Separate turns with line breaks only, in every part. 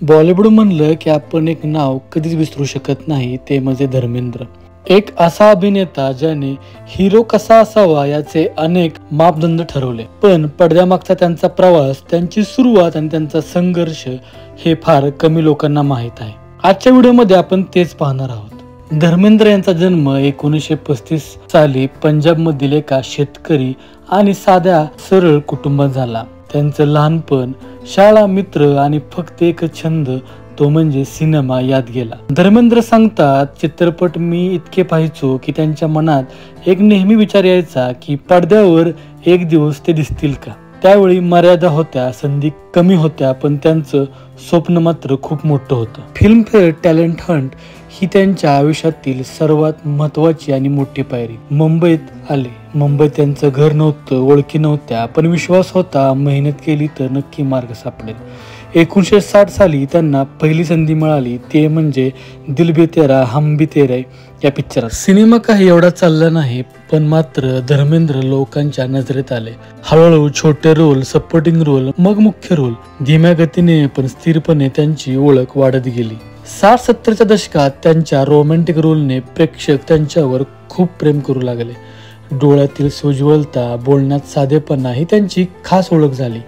बॉलिवूड म्हणलं की आपण एक नाव कधीच विसरू शकत नाही, ते म्हणजे धर्मेंद्र. एक असा अभिनेता ज्याने हिरो कसा असावा याचे अनेक मापदंड ठरवले, पण पडद्यामागचा त्यांचा प्रवास, त्यांची सुरुवात आणि त्यांचा संघर्ष हे फार कमी लोकांना माहीत आहे. आजच्या व्हिडिओमध्ये आपण तेच पाहणार आहोत. धर्मेंद्र यांचा जन्म 1935 साली पंजाब मधील एका शेतकरी आणि साध्या सरळ कुटुंबात झाला. त्यांचं लहानपण, शाळा, मित्र आणि फक्त एक छंद तो म्हणजे सिनेमा यात गेला. धर्मेंद्र सांगतात, चित्रपट मी इतके पाहायचो की त्यांच्या मनात एक नेहमी विचार यायचा की पडद्यावर एक दिवस ते दिसतील का. त्यावेळी मर्यादा होत्या, संधी कमी होत्या, पण त्यांचं स्वप्न मात्र खूप मोठं होतं. फिल्मफेअर टॅलेंट हंट ही त्यांच्या आयुष्यातील सर्वात महत्वाची आणि मोठी पायरी. मुंबईत आले. मुंबईत त्यांचं घर नव्हतं, ओळखी नव्हत्या, पण विश्वास होता, मेहनत केली तर नक्की मार्ग सापडेल. 1960 साली त्यांना पहिली संधी मिळाली, ते म्हणजे दिल भी तेरा हम भी तेरे या पिक्चरात. सिनेमा काही एवढा चालला नाही, पण मात्र धर्मेंद्र लोकांच्या नजरेत आले. हळूहळू छोटे रोल, सपोर्टिंग रोल, मग मुख्य रोल. धीम्या गतीने पण स्थिरपणे त्यांची ओळख वाढत गेली. 60-70च्या दशकात त्यांच्या रोमॅन्टिक रोलने प्रेक्षक त्यांच्यावर खूप प्रेम करू लागले. डोळ्यातील सोज्वलता, बोलण्यात साधेपणा ही त्यांची खास ओळख झाली.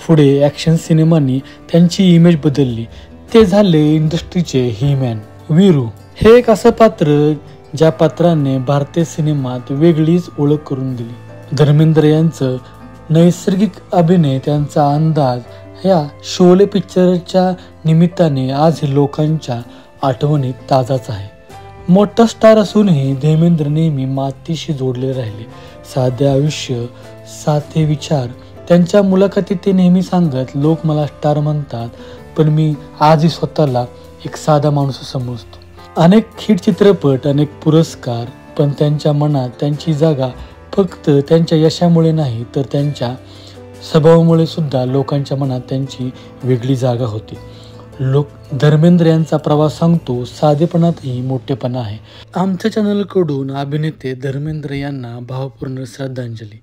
पुढे ॲक्शन सिनेमांनी त्यांची इमेज बदलली. ते झाले इंडस्ट्रीचे ही मॅन. वीरू हे एक असं पात्र ज्या पात्राने भारतीय सिनेमात वेगळीच ओळख करून दिली. धर्मेंद्र यांचं नैसर्गिक अभिनय, त्यांचा अंदाज या शोले पिक्चरच्या निमित्ताने आज लोकांच्या आठवणीत ताजाच आहे. मोठा स्टार असूनही धर्मेंद्र नेहमी मातीशी जोडले राहिले. साधे आयुष्य, साधे विचार. त्यांच्या मुलाखतीत ते नेहमी सांगत, लोक मला स्टार म्हणतात, पण मी आजही स्वतःला एक साधा माणूस समजतो. अनेक हिट चित्रपट, अनेक पुरस्कार, पण त्यांच्या मनात त्यांची जागा फक्त त्यांच्या यशामुळे नाही, तर त्यांच्या स्वभावामुळे सुद्धा लोकांच्या मनात त्यांची वेगळी जागा होती. धर्मेंद्र यांचा प्रवास सांगतो, साधेपणातही मोठेपणा आहे. आमच्या चॅनलकडून अभिनेते धर्मेंद्र यांना भावपूर्ण श्रद्धांजली.